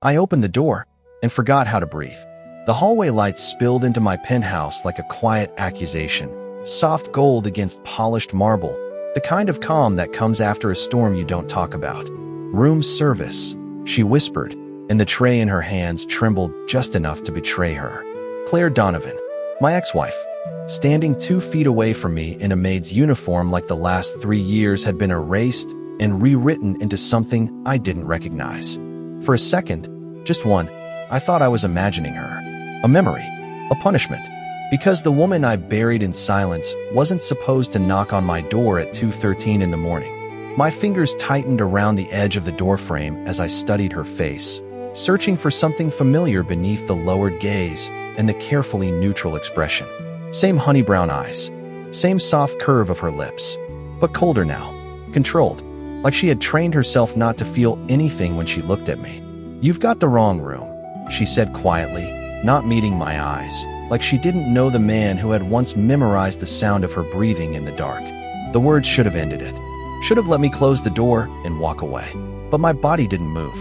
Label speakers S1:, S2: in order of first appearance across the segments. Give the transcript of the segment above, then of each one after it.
S1: I opened the door and forgot how to breathe. The hallway lights spilled into my penthouse like a quiet accusation, soft gold against polished marble, the kind of calm that comes after a storm you don't talk about. "Room service," she whispered, and the tray in her hands trembled just enough to betray her. Claire Donovan, my ex-wife, standing 2 feet away from me in a maid's uniform like the last 3 years had been erased and rewritten into something I didn't recognize. For a second, just one, I thought I was imagining her. A memory, a punishment, because the woman I buried in silence wasn't supposed to knock on my door at 2:13 in the morning. My fingers tightened around the edge of the doorframe as I studied her face, searching for something familiar beneath the lowered gaze and the carefully neutral expression. Same honey brown eyes, same soft curve of her lips, but colder now, controlled, like she had trained herself not to feel anything when she looked at me. "You've got the wrong room," she said quietly, not meeting my eyes, like she didn't know the man who had once memorized the sound of her breathing in the dark. The words should have ended it. Should have let me close the door and walk away. But my body didn't move.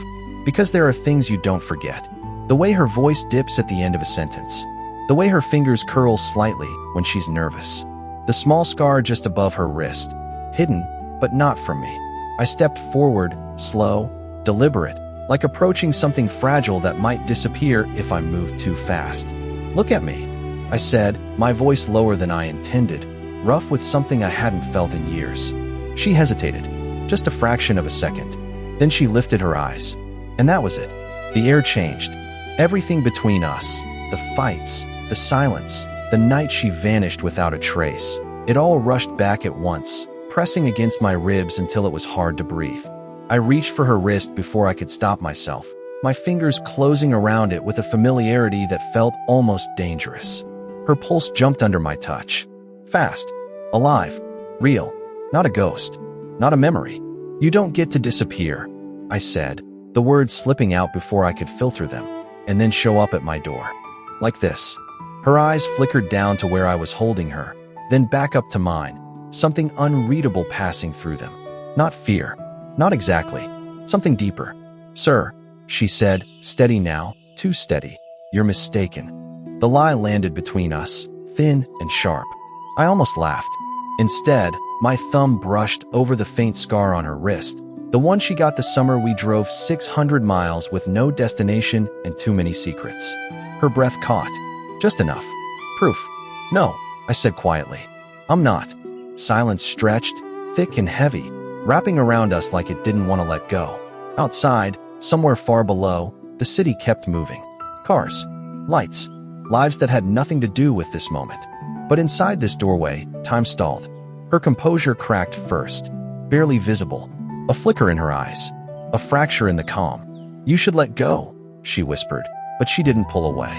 S1: Because there are things you don't forget. The way her voice dips at the end of a sentence. The way her fingers curl slightly when she's nervous. The small scar just above her wrist. Hidden, but not from me. I stepped forward, slow, deliberate, like approaching something fragile that might disappear if I moved too fast. "Look at me," I said, my voice lower than I intended, rough with something I hadn't felt in years. She hesitated, just a fraction of a second. Then she lifted her eyes. And that was it. The air changed. Everything between us, the fights, the silence, the night she vanished without a trace. It all rushed back at once, pressing against my ribs until it was hard to breathe. I reached for her wrist before I could stop myself, my fingers closing around it with a familiarity that felt almost dangerous. Her pulse jumped under my touch. Fast, alive, real, not a ghost, not a memory. "You don't get to disappear," I said, the words slipping out before I could filter them, and then show up at my door. Like this. Her eyes flickered down to where I was holding her, then back up to mine, something unreadable passing through them. Not fear. Not exactly. Something deeper. "Sir," she said, steady now, too steady. "You're mistaken." The lie landed between us, thin and sharp. I almost laughed. Instead, my thumb brushed over the faint scar on her wrist, the one she got the summer we drove 600 miles with no destination and too many secrets. Her breath caught. Just enough. "Proof." "No," I said quietly. "I'm not." Silence stretched, thick and heavy, wrapping around us like it didn't want to let go. Outside, somewhere far below, the city kept moving. Cars, lights, lives that had nothing to do with this moment. But inside this doorway, time stalled. Her composure cracked first, barely visible. A flicker in her eyes, a fracture in the calm. "You should let go," she whispered, but she didn't pull away.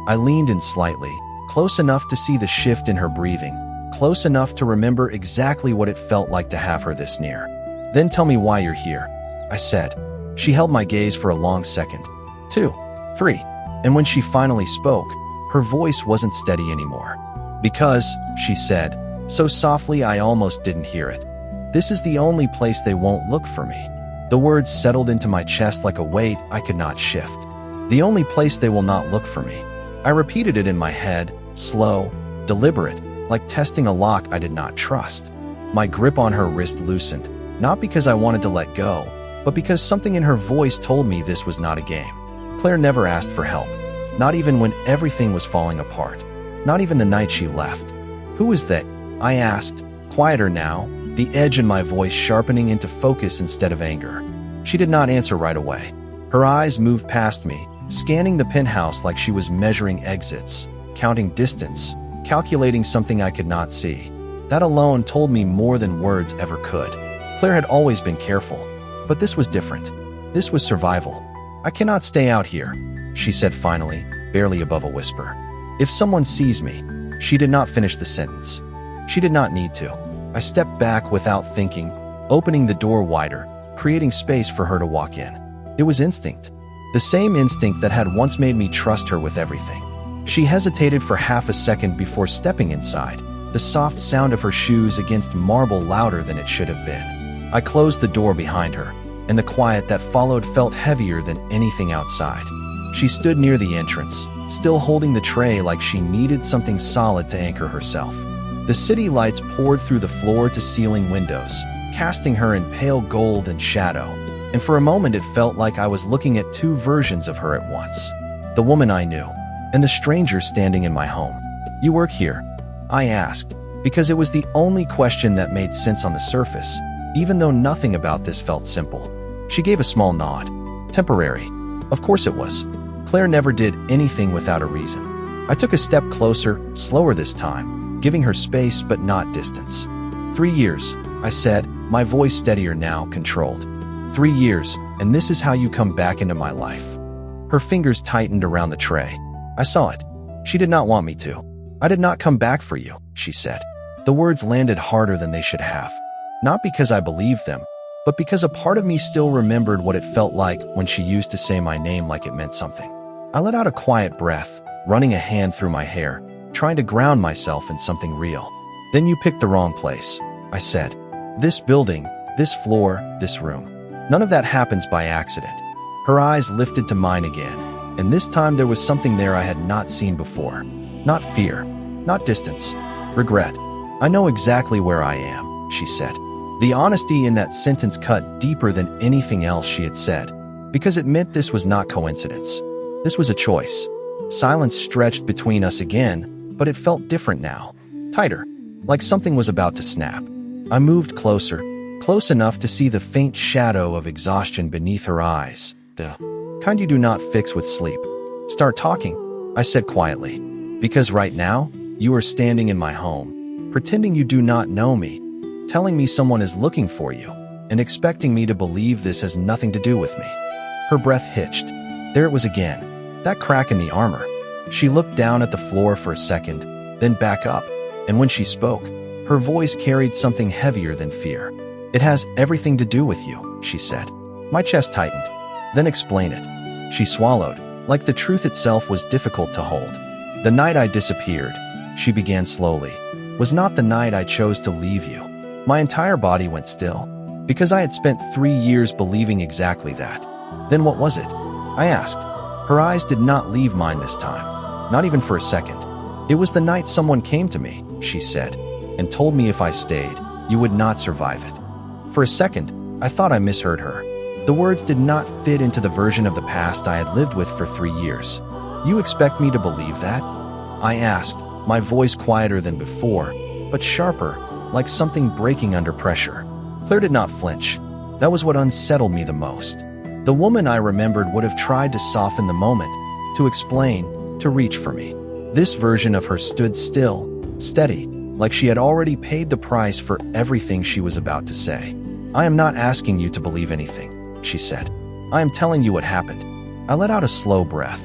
S1: I leaned in slightly, close enough to see the shift in her breathing, close enough to remember exactly what it felt like to have her this near. "Then tell me why you're here," I said. She held my gaze for a long second. 2, 3, and when she finally spoke, her voice wasn't steady anymore. "Because," she said, so softly I almost didn't hear it, "this is the only place they won't look for me." The words settled into my chest like a weight I could not shift. "The only place they will not look for me." I repeated it in my head, slow, deliberate, like testing a lock I did not trust. My grip on her wrist loosened, not because I wanted to let go, but because something in her voice told me this was not a game. Claire never asked for help, not even when everything was falling apart, not even the night she left. "Who is that?" I asked, quieter now, the edge in my voice sharpening into focus instead of anger. She did not answer right away. Her eyes moved past me, scanning the penthouse like she was measuring exits, counting distance, calculating something I could not see. That alone told me more than words ever could. Claire had always been careful, but this was different. This was survival. "I cannot stay out here," she said finally, barely above a whisper. "If someone sees me," she did not finish the sentence. She did not need to. I stepped back without thinking, opening the door wider, creating space for her to walk in. It was instinct. The same instinct that had once made me trust her with everything. She hesitated for half a second before stepping inside, the soft sound of her shoes against marble louder than it should have been. I closed the door behind her, and the quiet that followed felt heavier than anything outside. She stood near the entrance, still holding the tray like she needed something solid to anchor herself. The city lights poured through the floor-to-ceiling windows, casting her in pale gold and shadow, and for a moment it felt like I was looking at two versions of her at once. The woman I knew, and the stranger standing in my home. "You work here?" I asked, because it was the only question that made sense on the surface, even though nothing about this felt simple. She gave a small nod. "Temporary." Of course it was. Claire never did anything without a reason. I took a step closer, slower this time, giving her space but not distance. 3 years, I said, my voice steadier now, controlled. 3 years, and this is how you come back into my life. Her fingers tightened around the tray. I saw it. She did not want me to. "I did not come back for you," she said. The words landed harder than they should have. Not because I believed them, but because a part of me still remembered what it felt like when she used to say my name like it meant something. I let out a quiet breath, running a hand through my hair, trying to ground myself in something real. "Then you picked the wrong place," I said. "This building, this floor, this room. None of that happens by accident." Her eyes lifted to mine again, and this time there was something there I had not seen before. Not fear, not distance, regret. "I know exactly where I am," she said. The honesty in that sentence cut deeper than anything else she had said, because it meant this was not coincidence. This was a choice. Silence stretched between us again, but it felt different now. Tighter, like something was about to snap. I moved closer, close enough to see the faint shadow of exhaustion beneath her eyes, the kind you do not fix with sleep. "Start talking," I said quietly, "because right now, you are standing in my home, pretending you do not know me, telling me someone is looking for you, and expecting me to believe this has nothing to do with me." Her breath hitched. There it was again, that crack in the armor. She looked down at the floor for a second, then back up, and when she spoke, her voice carried something heavier than fear. "It has everything to do with you," she said. My chest tightened. "Then explain it." She swallowed, like the truth itself was difficult to hold. "The night I disappeared," she began slowly, "was not the night I chose to leave you." My entire body went still, because I had spent 3 years believing exactly that. "Then what was it?" I asked. Her eyes did not leave mine this time, not even for a second. "It was the night someone came to me," she said, "and told me if I stayed, you would not survive it." For a second, I thought I misheard her. The words did not fit into the version of the past I had lived with for 3 years. "You expect me to believe that?" I asked, my voice quieter than before, but sharper, like something breaking under pressure. Claire did not flinch. That was what unsettled me the most. The woman I remembered would have tried to soften the moment, to explain, to reach for me. This version of her stood still, steady, like she had already paid the price for everything she was about to say. "I am not asking you to believe anything," she said. "I am telling you what happened." I let out a slow breath,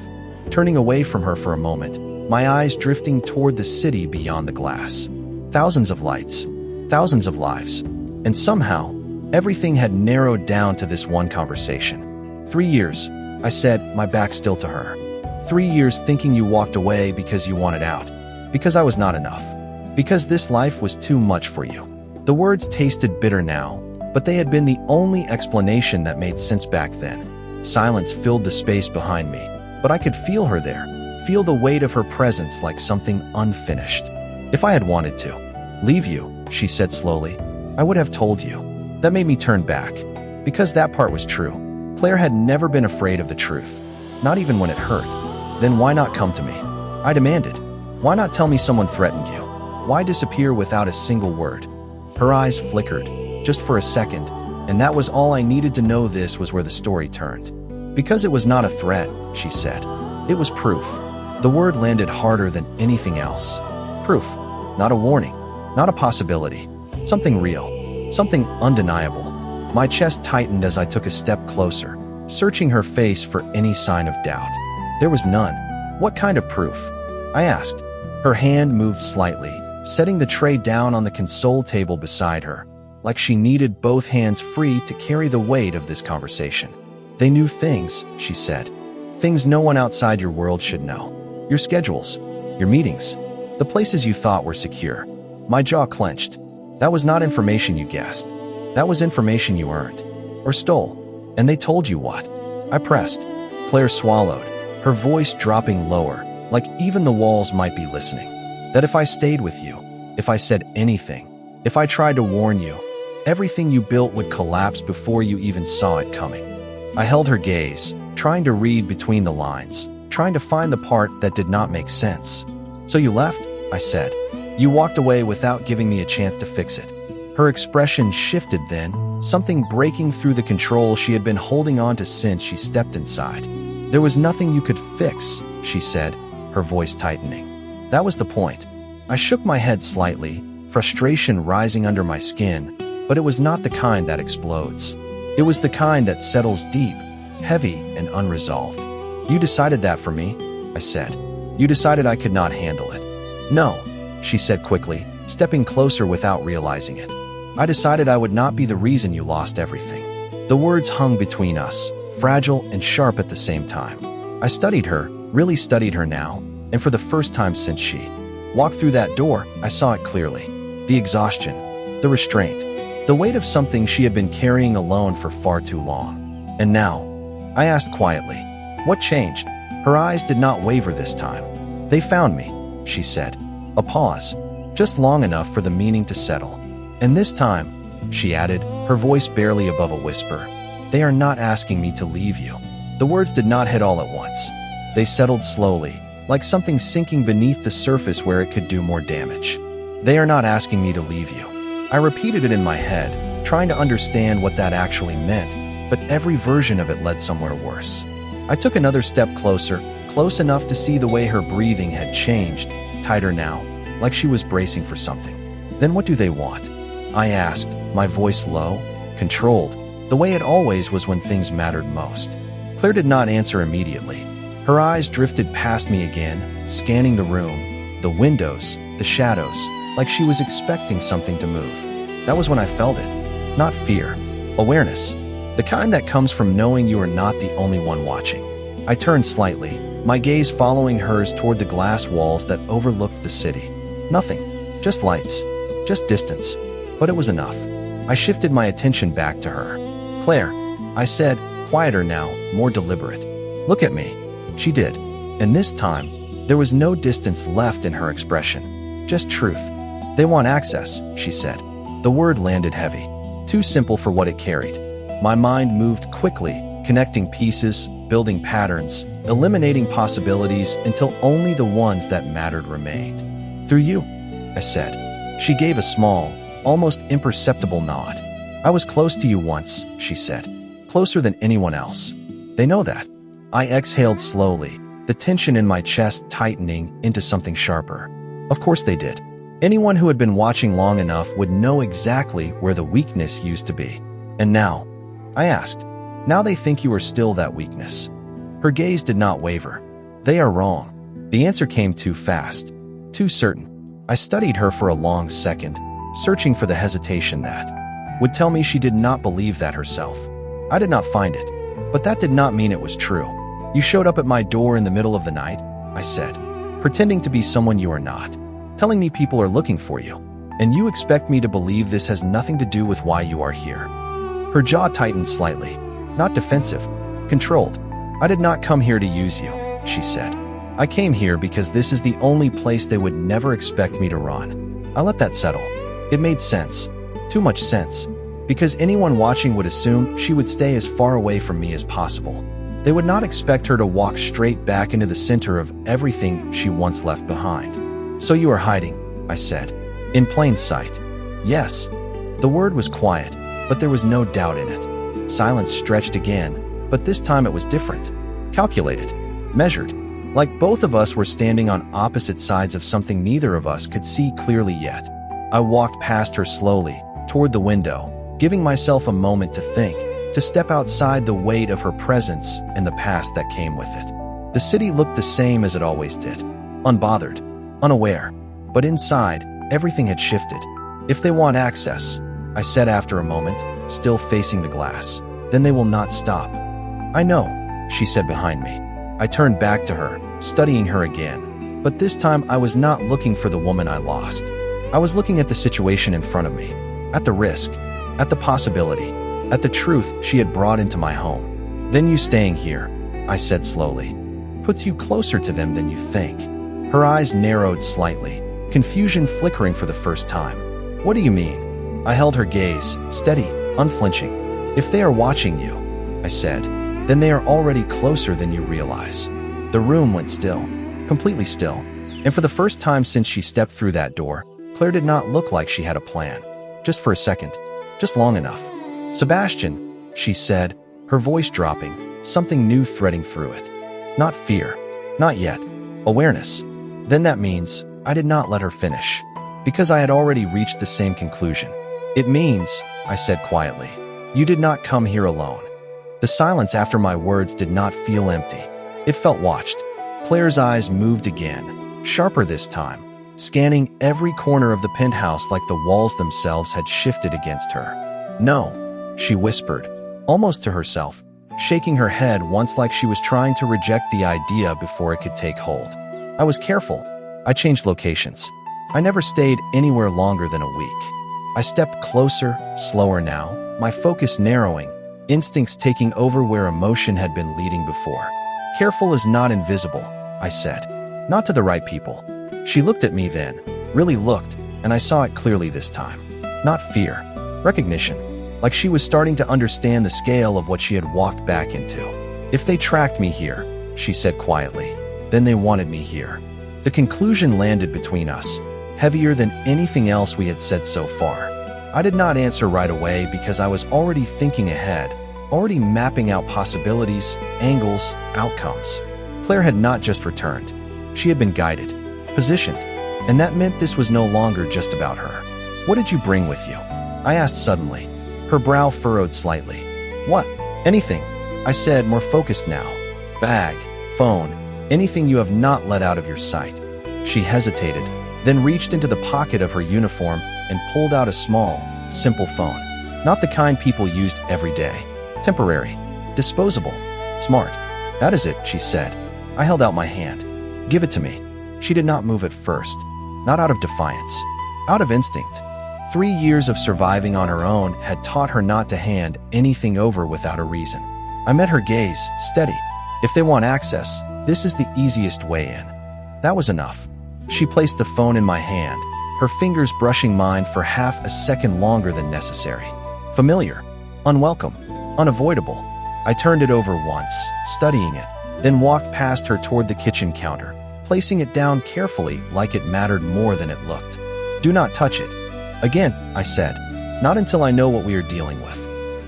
S1: turning away from her for a moment, my eyes drifting toward the city beyond the glass. Thousands of lights, thousands of lives, and somehow, everything had narrowed down to this one conversation. 3 years, I said, my back still to her. 3 years thinking you walked away because you wanted out, because I was not enough, because this life was too much for you. The words tasted bitter now, but they had been the only explanation that made sense back then. Silence filled the space behind me, but I could feel her there, feel the weight of her presence like something unfinished. "If I had wanted to leave you," she said slowly, "I would have told you." That made me turn back, because that part was true. Claire had never been afraid of the truth, not even when it hurt. "Then why not come to me?" I demanded. "Why not tell me someone threatened you? Why disappear without a single word?" Her eyes flickered, just for a second, and that was all I needed to know. This was where the story turned. "Because it was not a threat," she said. "It was proof." The word landed harder than anything else. Proof. Not a warning, not a possibility. Something real, something undeniable. My chest tightened as I took a step closer, searching her face for any sign of doubt. There was none. "What kind of proof?" I asked. Her hand moved slightly, setting the tray down on the console table beside her, like she needed both hands free to carry the weight of this conversation. "They knew things," she said. "Things no one outside your world should know. Your schedules, your meetings, the places you thought were secure." My jaw clenched. That was not information you guessed. That was information you earned. Or stole. And they told you what? I pressed. Claire swallowed, her voice dropping lower, like even the walls might be listening. That if I stayed with you, if I said anything, if I tried to warn you, everything you built would collapse before you even saw it coming. I held her gaze, trying to read between the lines, trying to find the part that did not make sense. So you left, I said. You walked away without giving me a chance to fix it. Her expression shifted then, something breaking through the control she had been holding on to since she stepped inside. There was nothing you could fix, she said, her voice tightening. That was the point. I shook my head slightly, frustration rising under my skin, but it was not the kind that explodes. It was the kind that settles deep, heavy, and unresolved. You decided that for me, I said. You decided I could not handle it. No, she said quickly, stepping closer without realizing it. I decided I would not be the reason you lost everything. The words hung between us, fragile and sharp at the same time. I studied her, really studied her now, and for the first time since she walked through that door, I saw it clearly. The exhaustion, the restraint, the weight of something she had been carrying alone for far too long. And now, I asked quietly, what changed? Her eyes did not waver this time. They found me, she said. A pause, just long enough for the meaning to settle. And this time, she added, her voice barely above a whisper, they are not asking me to leave you. The words did not hit all at once. They settled slowly, like something sinking beneath the surface where it could do more damage. They are not asking me to leave you. I repeated it in my head, trying to understand what that actually meant, but every version of it led somewhere worse. I took another step closer, close enough to see the way her breathing had changed, tighter now, like she was bracing for something. Then what do they want? I asked, my voice low, controlled, the way it always was when things mattered most. Claire did not answer immediately. Her eyes drifted past me again, scanning the room, the windows, the shadows, like she was expecting something to move. That was when I felt it. Not fear, awareness. The kind that comes from knowing you are not the only one watching. I turned slightly, my gaze following hers toward the glass walls that overlooked the city. Nothing. Just lights. Just distance. But it was enough. I shifted my attention back to her. Claire, I said, quieter now, more deliberate. Look at me. She did. And this time, there was no distance left in her expression. Just truth. They want access, she said. The word landed heavy. Too simple for what it carried. My mind moved quickly, connecting pieces, building patterns, eliminating possibilities until only the ones that mattered remained. Through you, I said. She gave a small, almost imperceptible nod. I was close to you once, she said. Closer than anyone else. They know that. I exhaled slowly, the tension in my chest tightening into something sharper. Of course they did. Anyone who had been watching long enough would know exactly where the weakness used to be. And now, I asked, now they think you are still that weakness. Her gaze did not waver. They are wrong. The answer came too fast, too certain. I studied her for a long second, searching for the hesitation that would tell me she did not believe that herself. I did not find it, but that did not mean it was true. You showed up at my door in the middle of the night, I said, pretending to be someone you are not, telling me people are looking for you, and you expect me to believe this has nothing to do with why you are here. Her jaw tightened slightly, not defensive, controlled. I did not come here to use you, she said. I came here because this is the only place they would never expect me to run. I let that settle. It made sense. Too much sense. Because anyone watching would assume she would stay as far away from me as possible. They would not expect her to walk straight back into the center of everything she once left behind. So you are hiding, I said. In plain sight. Yes. The word was quiet, but there was no doubt in it. Silence stretched again, but this time it was different. Calculated. Measured. Like both of us were standing on opposite sides of something neither of us could see clearly yet. I walked past her slowly, toward the window, giving myself a moment to think, to step outside the weight of her presence and the past that came with it. The city looked the same as it always did. Unbothered. Unaware. But inside, everything had shifted. If they want access, I said after a moment, still facing the glass, then they will not stop. I know, she said behind me. I turned back to her, studying her again. But this time I was not looking for the woman I lost. I was looking at the situation in front of me, at the risk, at the possibility, at the truth she had brought into my home. "Then you staying here," I said slowly, "puts you closer to them than you think." Her eyes narrowed slightly, confusion flickering for the first time. "What do you mean?" I held her gaze, steady, unflinching. "If they are watching you," I said, "then they are already closer than you realize." The room went still, completely still, and for the first time since she stepped through that door, Claire did not look like she had a plan. Just for a second, just long enough. "Sebastian," she said, her voice dropping, something new threading through it. Not fear, not yet, awareness. Then that means I did not let her finish, because I had already reached the same conclusion. "It means," I said quietly, "you did not come here alone." The silence after my words did not feel empty. It felt watched. Claire's eyes moved again, sharper this time, scanning every corner of the penthouse like the walls themselves had shifted against her. "No," she whispered, almost to herself, shaking her head once like she was trying to reject the idea before it could take hold. I was careful. I changed locations. I never stayed anywhere longer than a week. I stepped closer, slower now, my focus narrowing, instincts taking over where emotion had been leading before. "Careful is not invisible," I said. "Not to the right people." She looked at me then, really looked, and I saw it clearly this time. Not fear, recognition, like she was starting to understand the scale of what she had walked back into. "If they tracked me here," she said quietly, "then they wanted me here." The conclusion landed between us, heavier than anything else we had said so far. I did not answer right away because I was already thinking ahead, already mapping out possibilities, angles, outcomes. Claire had not just returned. She had been guided, positioned, and that meant this was no longer just about her. "What did you bring with you?" I asked suddenly. Her brow furrowed slightly. "What?" "Anything," I said, more focused now. "Bag, phone, anything you have not let out of your sight." She hesitated, then reached into the pocket of her uniform and pulled out a small, simple phone. Not the kind people used every day. Temporary, disposable, smart. "That is it," she said. I held out my hand. "Give it to me." She did not move at first, not out of defiance, out of instinct. 3 years of surviving on her own had taught her not to hand anything over without a reason. I met her gaze, steady. "If they want access, this is the easiest way in." That was enough. She placed the phone in my hand, her fingers brushing mine for half a second longer than necessary. Familiar, unwelcome, unavoidable. I turned it over once, studying it, then walked past her toward the kitchen counter, placing it down carefully like it mattered more than it looked. "Do not touch it." "Again," I said, "not until I know what we are dealing with."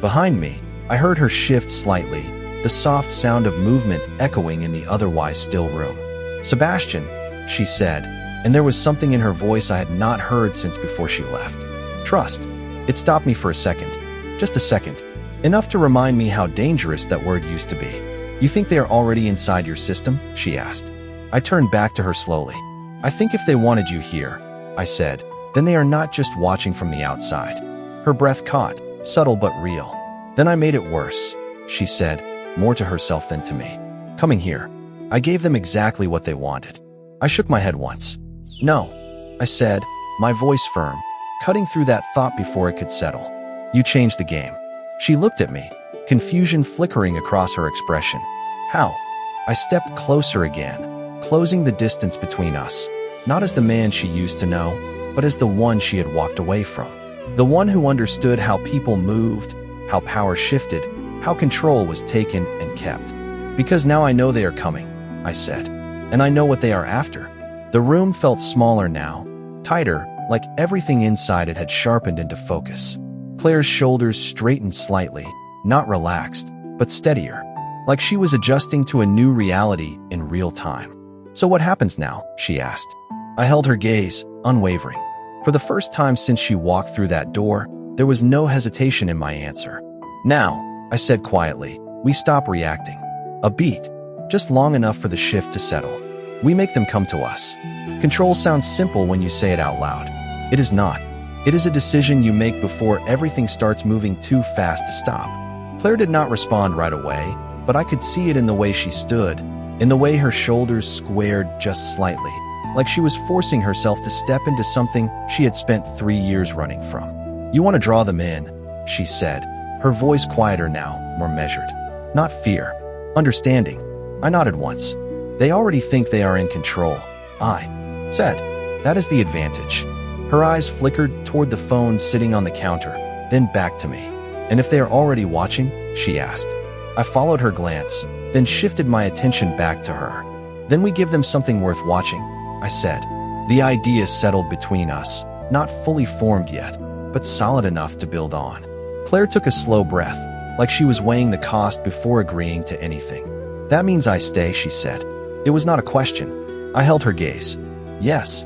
S1: Behind me, I heard her shift slightly, the soft sound of movement echoing in the otherwise still room. "Sebastian," she said, and there was something in her voice I had not heard since before she left. "Trust." It stopped me for a second, just a second, enough to remind me how dangerous that word used to be. "You think they are already inside your system?" she asked. I turned back to her slowly. "I think if they wanted you here," I said, "then they are not just watching from the outside." Her breath caught, subtle but real. "Then I made it worse," she said, more to herself than to me. "Coming here, I gave them exactly what they wanted." I shook my head once. "No," I said, my voice firm, cutting through that thought before it could settle. "You changed the game." She looked at me, confusion flickering across her expression. "How?" I stepped closer again, closing the distance between us, not as the man she used to know, but as the one she had walked away from. The one who understood how people moved, how power shifted, how control was taken and kept. "Because now I know they are coming," I said, "and I know what they are after." The room felt smaller now, tighter, like everything inside it had sharpened into focus. Claire's shoulders straightened slightly, not relaxed, but steadier, like she was adjusting to a new reality in real time. "So what happens now?" she asked. I held her gaze, unwavering. For the first time since she walked through that door, there was no hesitation in my answer. "Now," I said quietly, "we stop reacting. A beat, just long enough for the shift to settle. We make them come to us." Control sounds simple when you say it out loud. It is not. It is a decision you make before everything starts moving too fast to stop. Claire did not respond right away, but I could see it in the way she stood, in the way her shoulders squared just slightly, like she was forcing herself to step into something she had spent 3 years running from. "You want to draw them in," she said, her voice quieter now, more measured. Not fear. Understanding. I nodded once. They already think they are in control. I said, that is the advantage. Her eyes flickered toward the phone sitting on the counter, then back to me. And if they are already watching? She asked. I followed her glance, then shifted my attention back to her. Then we give them something worth watching, I said. The idea settled between us, not fully formed yet, but solid enough to build on. Claire took a slow breath, like she was weighing the cost before agreeing to anything. That means I stay, she said. It was not a question. I held her gaze. Yes.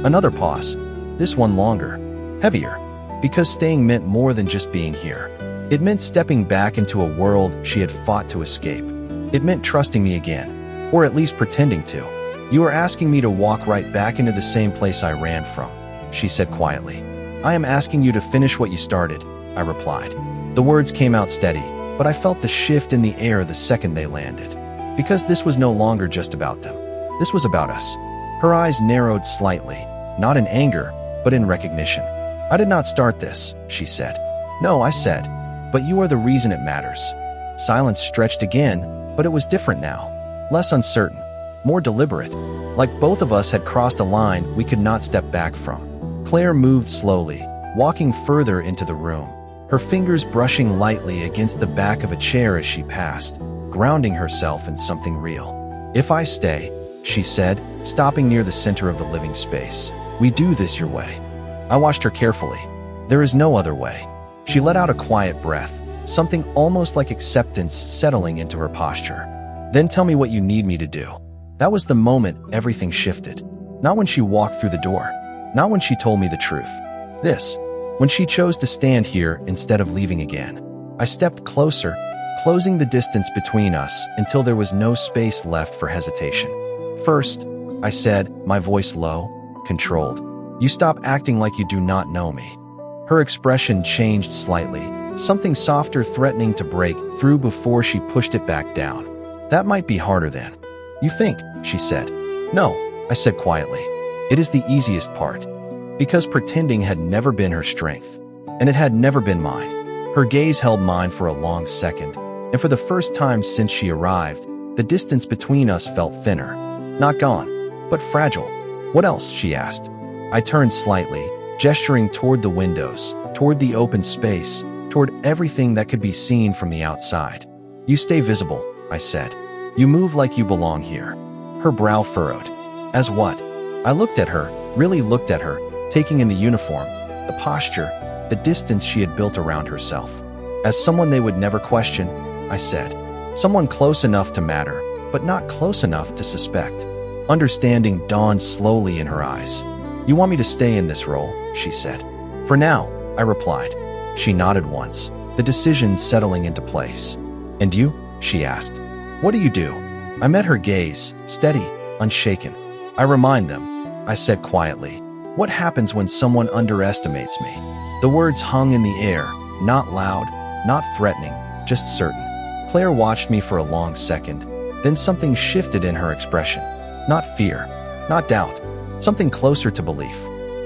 S1: Another pause. This one longer. Heavier. Because staying meant more than just being here. It meant stepping back into a world she had fought to escape. It meant trusting me again. Or at least pretending to. You are asking me to walk right back into the same place I ran from, she said quietly. I am asking you to finish what you started, I replied. The words came out steady, but I felt the shift in the air the second they landed. Because this was no longer just about them. This was about us. Her eyes narrowed slightly, not in anger, but in recognition. I did not start this, she said. No, I said, but you are the reason it matters. Silence stretched again, but it was different now. Less uncertain, more deliberate, like both of us had crossed a line we could not step back from. Claire moved slowly, walking further into the room, her fingers brushing lightly against the back of a chair as she passed, grounding herself in something real. If I stay, she said, stopping near the center of the living space, we do this your way. I watched her carefully. There is no other way. She let out a quiet breath, something almost like acceptance settling into her posture. Then tell me what you need me to do. That was the moment everything shifted. Not when she walked through the door. Not when she told me the truth. When she chose to stand here instead of leaving again. I stepped closer, closing the distance between us until there was no space left for hesitation. First, I said, my voice low, controlled. You stop acting like you do not know me. Her expression changed slightly, something softer threatening to break through before she pushed it back down. That might be harder then. You think, she said. No, I said quietly. It is the easiest part. Because pretending had never been her strength, and it had never been mine. Her gaze held mine for a long second, and for the first time since she arrived, the distance between us felt thinner. Not gone, but fragile. What else? She asked. I turned slightly, gesturing toward the windows, toward the open space, toward everything that could be seen from the outside. You stay visible, I said. You move like you belong here. Her brow furrowed. As what? I looked at her, really looked at her, taking in the uniform, the posture, the distance she had built around herself. As someone they would never question, I said. Someone close enough to matter, but not close enough to suspect. Understanding dawned slowly in her eyes. You want me to stay in this role, she said. For now, I replied. She nodded once, the decision settling into place. And you? She asked. What do you do? I met her gaze, steady, unshaken. I remind them, I said quietly. What happens when someone underestimates me? The words hung in the air, not loud, not threatening, just certain. Claire watched me for a long second, then something shifted in her expression. Not fear, not doubt, something closer to belief.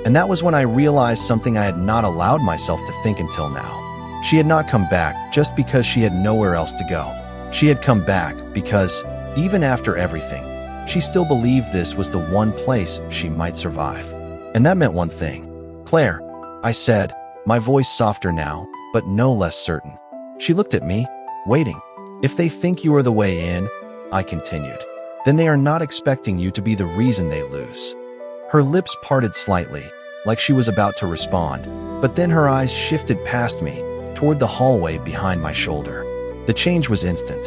S1: And that was when I realized something I had not allowed myself to think until now. She had not come back just because she had nowhere else to go. She had come back because, even after everything, she still believed this was the one place she might survive. And that meant one thing. Claire, I said, my voice softer now, but no less certain. She looked at me, waiting. If they think you are the way in, I continued, then they are not expecting you to be the reason they lose. Her lips parted slightly, like she was about to respond, but then her eyes shifted past me, toward the hallway behind my shoulder. The change was instant,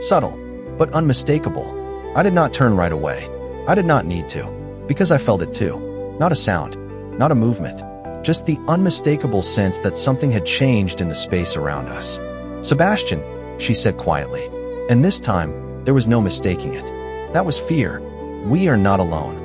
S1: subtle, but unmistakable. I did not turn right away. I did not need to, because I felt it too. Not a sound, not a movement, just the unmistakable sense that something had changed in the space around us. Sebastian, she said quietly, and this time, there was no mistaking it. That was fear. We are not alone.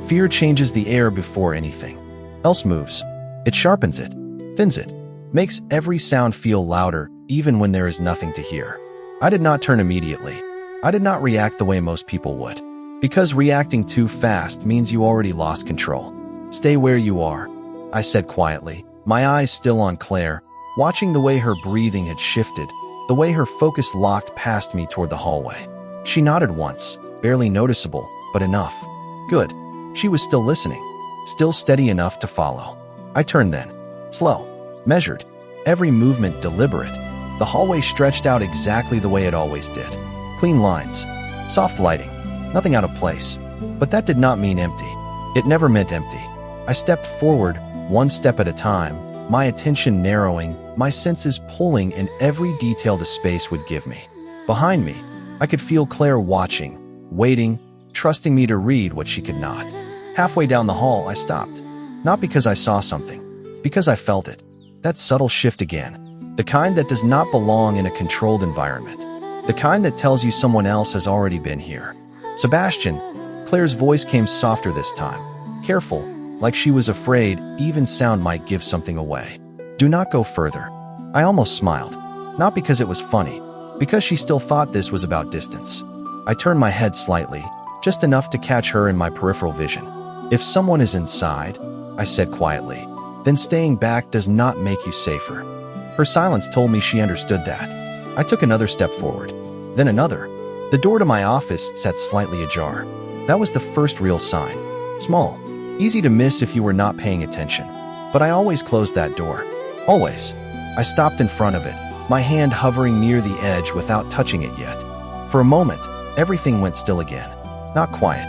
S1: Fear changes the air before anything else moves. It sharpens it, thins it, makes every sound feel louder, even when there is nothing to hear. I did not turn immediately. I did not react the way most people would. Because reacting too fast means you already lost control. Stay where you are, I said quietly, my eyes still on Claire, watching the way her breathing had shifted, the way her focus locked past me toward the hallway. She nodded once, barely noticeable, but enough. Good. She was still listening, still steady enough to follow. I turned then. Slow. Measured. Every movement deliberate. The hallway stretched out exactly the way it always did. Clean lines. Soft lighting. Nothing out of place. But that did not mean empty. It never meant empty. I stepped forward, one step at a time, my attention narrowing, my senses pulling in every detail the space would give me. Behind me, I could feel Claire watching, waiting, trusting me to read what she could not. Halfway down the hall, I stopped. Not because I saw something, because I felt it. That subtle shift again. The kind that does not belong in a controlled environment. The kind that tells you someone else has already been here. Sebastian, Claire's voice came softer this time. Careful, like she was afraid even sound might give something away. Do not go further. I almost smiled. Not because it was funny, because she still thought this was about distance. I turned my head slightly, just enough to catch her in my peripheral vision. If someone is inside, I said quietly, then staying back does not make you safer. Her silence told me she understood that. I took another step forward, then another. The door to my office sat slightly ajar. That was the first real sign. Small, easy to miss if you were not paying attention. But I always closed that door. Always. I stopped in front of it, my hand hovering near the edge without touching it yet. For a moment, everything went still again. Not quiet.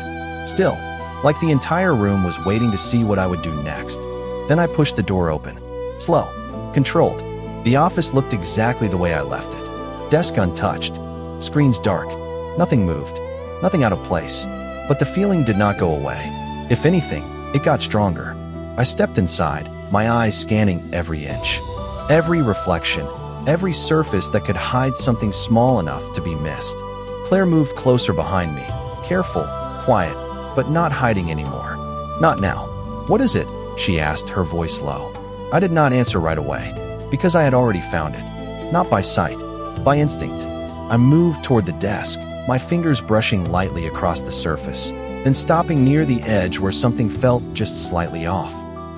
S1: Still, like the entire room was waiting to see what I would do next. Then I pushed the door open. Slow. Controlled. The office looked exactly the way I left it. Desk untouched. Screens dark. Nothing moved. Nothing out of place. But the feeling did not go away. If anything, it got stronger. I stepped inside, my eyes scanning every inch. Every reflection. Every surface that could hide something small enough to be missed. Claire moved closer behind me. Careful, quiet, but not hiding anymore. Not now. What is it? She asked, her voice low. I did not answer right away, because I had already found it. Not by sight, by instinct. I moved toward the desk, my fingers brushing lightly across the surface, then stopping near the edge where something felt just slightly off.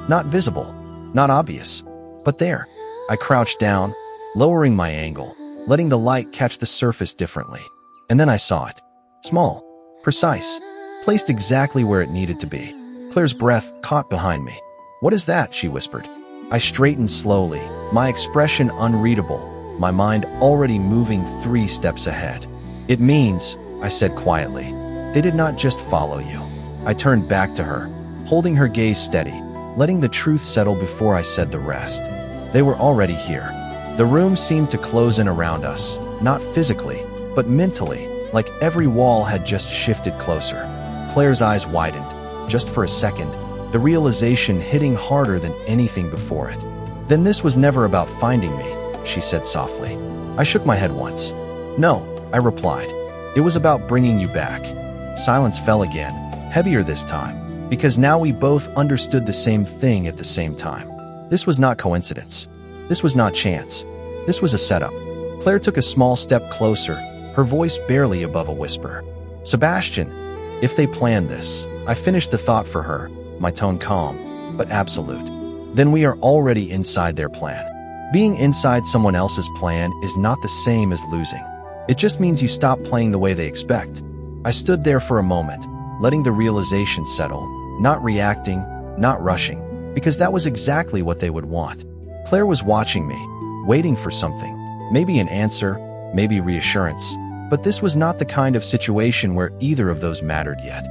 S1: Not visible, not obvious, but there. I crouched down, lowering my angle, letting the light catch the surface differently. And then I saw it. Small, precise, placed exactly where it needed to be. Claire's breath caught behind me. What is that? She whispered. I straightened slowly, my expression unreadable, my mind already moving 3 steps ahead. It means, I said quietly, they did not just follow you. I turned back to her, holding her gaze steady, letting the truth settle before I said the rest. They were already here. The room seemed to close in around us, not physically, but mentally, like every wall had just shifted closer. Claire's eyes widened, just for a second, the realization hitting harder than anything before it. Then this was never about finding me, she said softly. I shook my head once. No, I replied. It was about bringing you back. Silence fell again, heavier this time, because now we both understood the same thing at the same time. This was not coincidence. This was not chance. This was a setup. Claire took a small step closer, her voice barely above a whisper. Sebastian, if they planned this, I finished the thought for her, my tone calm, but absolute. Then we are already inside their plan. Being inside someone else's plan is not the same as losing. It just means you stop playing the way they expect. I stood there for a moment, letting the realization settle, not reacting, not rushing, because that was exactly what they would want. Claire was watching me, waiting for something, maybe an answer, maybe reassurance, but this was not the kind of situation where either of those mattered yet.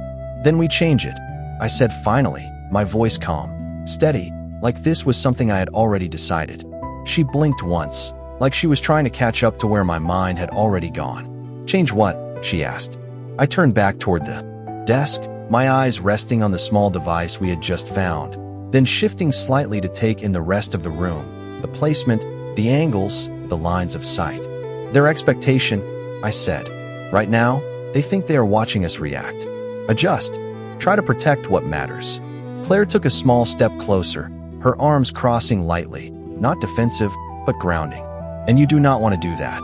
S1: Then we change it, I said finally, my voice calm, steady, like this was something I had already decided. She blinked once, like she was trying to catch up to where my mind had already gone. Change what? She asked. I turned back toward the desk, my eyes resting on the small device we had just found, then shifting slightly to take in the rest of the room, the placement, the angles, the lines of sight. Their expectation, I said. Right now, they think they are watching us react. Adjust. Try to protect what matters. Claire took a small step closer, her arms crossing lightly, not defensive, but grounding. And you do not want to do that.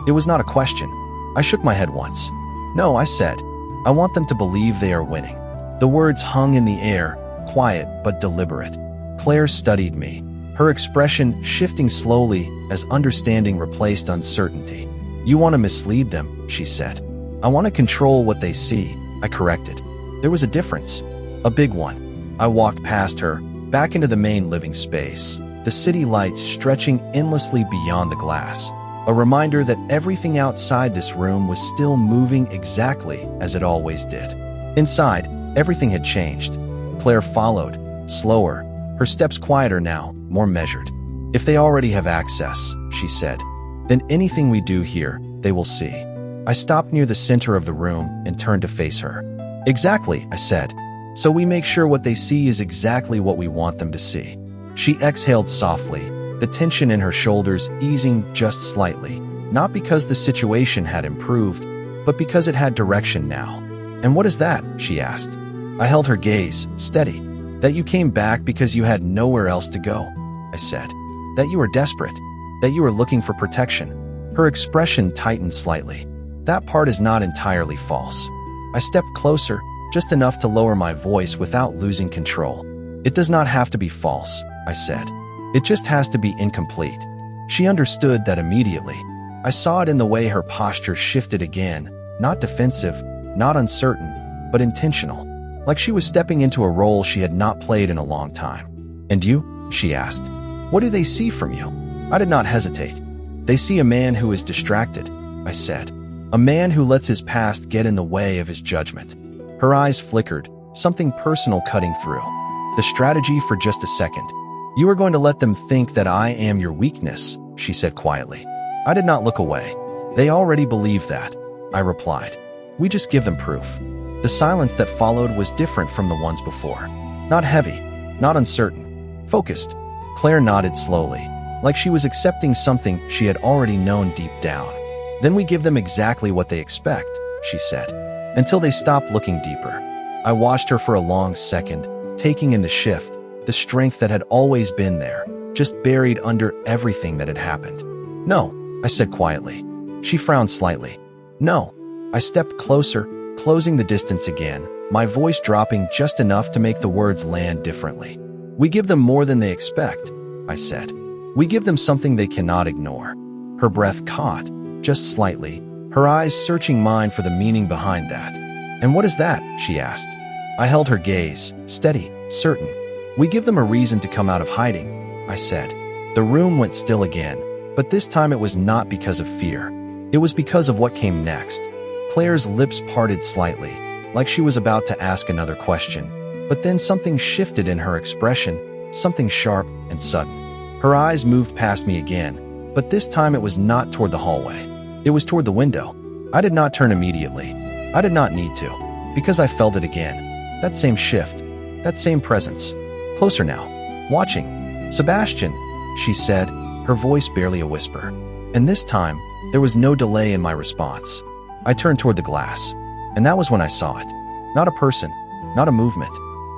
S1: It was not a question. I shook my head once. No, I said. I want them to believe they are winning. The words hung in the air, quiet but deliberate. Claire studied me, her expression shifting slowly as understanding replaced uncertainty. "You want to mislead them," she said. "I want to control what they see," I corrected. There was a difference. A big one. I walked past her, back into the main living space, the city lights stretching endlessly beyond the glass. A reminder that everything outside this room was still moving exactly as it always did. Inside, everything had changed. Claire followed, slower, her steps quieter now, more measured. "If they already have access," she said, "then anything we do here, they will see." I stopped near the center of the room and turned to face her. "Exactly," I said. "So we make sure what they see is exactly what we want them to see." She exhaled softly, the tension in her shoulders easing just slightly, not because the situation had improved, but because it had direction now. "And what is that?" she asked. I held her gaze, steady. "That you came back because you had nowhere else to go," I said. "That you were desperate. That you were looking for protection." Her expression tightened slightly. "That part is not entirely false." I stepped closer, just enough to lower my voice without losing control. "It does not have to be false," I said. "It just has to be incomplete." She understood that immediately. I saw it in the way her posture shifted again, not defensive, not uncertain, but intentional, like she was stepping into a role she had not played in a long time. "And you?" she asked. "What do they see from you?" I did not hesitate. "They see a man who is distracted," I said. "A man who lets his past get in the way of his judgment." Her eyes flickered, something personal cutting through. "The strategy for just a second. You are going to let them think that I am your weakness," she said quietly. I did not look away. "They already believe that," I replied. "We just give them proof." The silence that followed was different from the ones before. Not heavy, not uncertain, focused. Claire nodded slowly, like she was accepting something she had already known deep down. "Then we give them exactly what they expect," she said, "until they stop looking deeper." I watched her for a long second, taking in the shift, the strength that had always been there, just buried under everything that had happened. "No," I said quietly. She frowned slightly. "No." I stepped closer, closing the distance again, my voice dropping just enough to make the words land differently. "We give them more than they expect," I said. "We give them something they cannot ignore." Her breath caught, just slightly, her eyes searching mine for the meaning behind that. "And what is that?" she asked. I held her gaze, steady, certain. "We give them a reason to come out of hiding," I said. The room went still again, but this time it was not because of fear. It was because of what came next. Claire's lips parted slightly, like she was about to ask another question, but then something shifted in her expression, something sharp and sudden. Her eyes moved past me again, but this time it was not toward the hallway. It was toward the window. I did not turn immediately. I did not need to, because I felt it again. That same shift, that same presence. Closer now, watching. "Sebastian," she said, her voice barely a whisper. And this time, there was no delay in my response. I turned toward the glass, and that was when I saw it. Not a person, not a movement,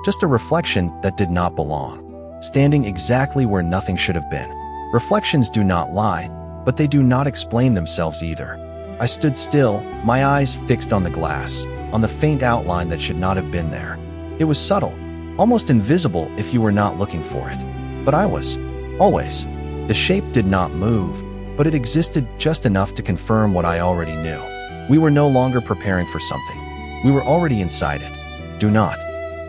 S1: just a reflection that did not belong, standing exactly where nothing should have been. Reflections do not lie, but they do not explain themselves either. I stood still, my eyes fixed on the glass, on the faint outline that should not have been there. It was subtle, almost invisible if you were not looking for it. But I was, always. The shape did not move, but it existed just enough to confirm what I already knew. We were no longer preparing for something. We were already inside it. "Do not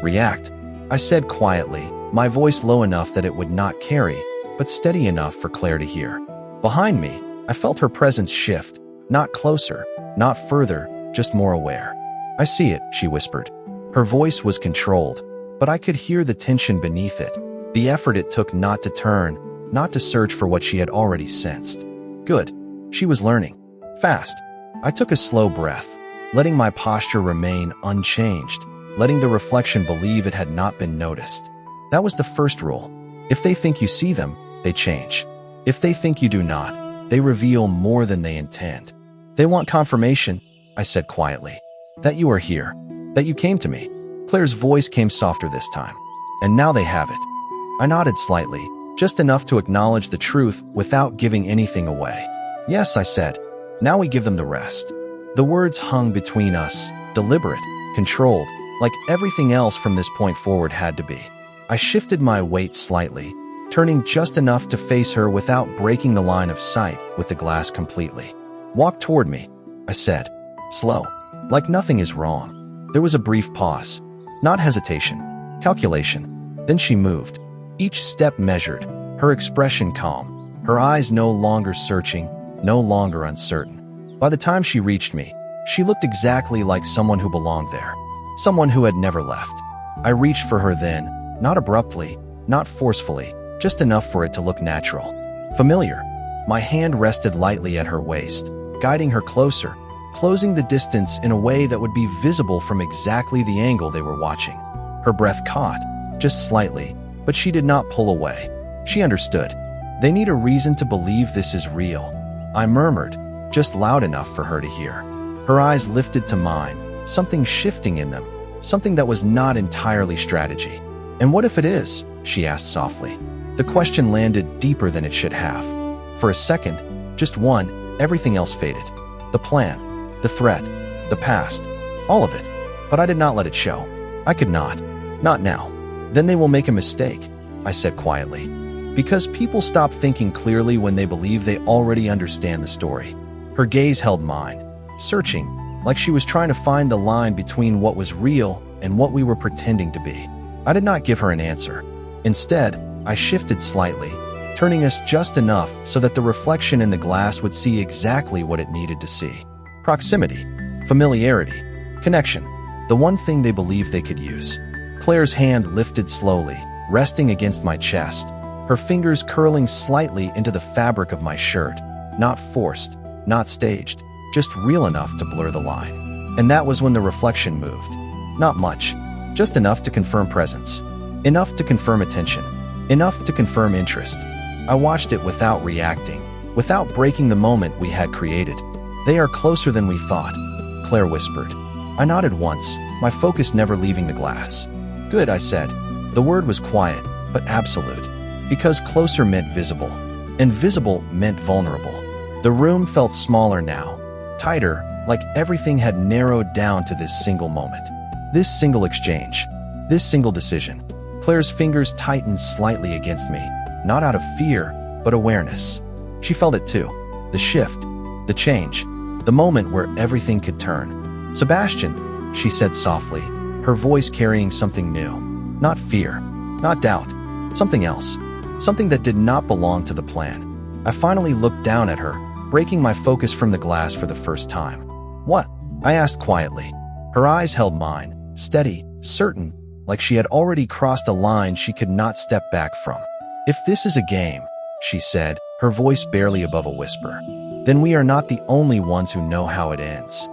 S1: react," I said quietly, my voice low enough that it would not carry, but steady enough for Claire to hear. Behind me, I felt her presence shift, not closer, not further, just more aware. "I see it," she whispered. Her voice was controlled, but I could hear the tension beneath it, the effort it took not to turn, not to search for what she had already sensed. Good. She was learning. Fast. I took a slow breath, letting my posture remain unchanged, letting the reflection believe it had not been noticed. That was the first rule. If they think you see them, they change. If they think you do not, they reveal more than they intend. "They want confirmation," I said quietly. "That you are here. That you came to me." Claire's voice came softer this time. "And now they have it." I nodded slightly, just enough to acknowledge the truth without giving anything away. "Yes," I said. "Now we give them the rest." The words hung between us, deliberate, controlled, like everything else from this point forward had to be. I shifted my weight slightly, turning just enough to face her without breaking the line of sight with the glass completely. "Walk toward me," I said, slow, like nothing is wrong. There was a brief pause. Not hesitation, calculation. Then she moved. Each step measured, her expression calm, her eyes no longer searching, no longer uncertain. By the time she reached me, she looked exactly like someone who belonged there, someone who had never left. I reached for her then, not abruptly, not forcefully, just enough for it to look natural. Familiar. My hand rested lightly at her waist, guiding her closer, closing the distance in a way that would be visible from exactly the angle they were watching. Her breath caught, just slightly, but she did not pull away. She understood. "They need a reason to believe this is real," I murmured, just loud enough for her to hear. Her eyes lifted to mine, something shifting in them, something that was not entirely strategy. "And what if it is?" she asked softly. The question landed deeper than it should have. For a second, just one, everything else faded. The plan, the threat, the past, all of it. But I did not let it show. I could not. Not now. "Then they will make a mistake," I said quietly. "Because people stop thinking clearly when they believe they already understand the story." Her gaze held mine, searching, like she was trying to find the line between what was real and what we were pretending to be. I did not give her an answer. Instead, I shifted slightly, turning us just enough so that the reflection in the glass would see exactly what it needed to see. Proximity, familiarity, connection, the one thing they believed they could use. Claire's hand lifted slowly, resting against my chest, her fingers curling slightly into the fabric of my shirt, not forced, not staged, just real enough to blur the line. And that was when the reflection moved. Not much, just enough to confirm presence, enough to confirm attention, enough to confirm interest. I watched it without reacting, without breaking the moment we had created. "They are closer than we thought," Claire whispered. I nodded once, my focus never leaving the glass. "Good," I said. The word was quiet, but absolute, because closer meant visible, and visible meant vulnerable. The room felt smaller now, tighter, like everything had narrowed down to this single moment. This single exchange, this single decision. Claire's fingers tightened slightly against me, not out of fear, but awareness. She felt it too. The shift, the change, the moment where everything could turn. "Sebastian," she said softly, her voice carrying something new. Not fear, not doubt, something else. Something that did not belong to the plan. I finally looked down at her, breaking my focus from the glass for the first time. "What?" I asked quietly. Her eyes held mine, steady, certain, like she had already crossed a line she could not step back from. "If this is a game," she said, her voice barely above a whisper, "then we are not the only ones who know how it ends."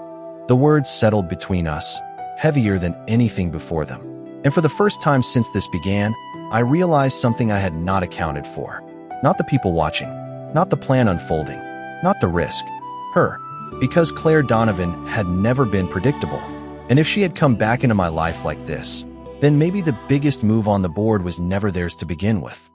S1: The words settled between us, heavier than anything before them. And for the first time since this began, I realized something I had not accounted for. Not the people watching, not the plan unfolding, not the risk. Her. Because Claire Donovan had never been predictable. And if she had come back into my life like this, then maybe the biggest move on the board was never theirs to begin with.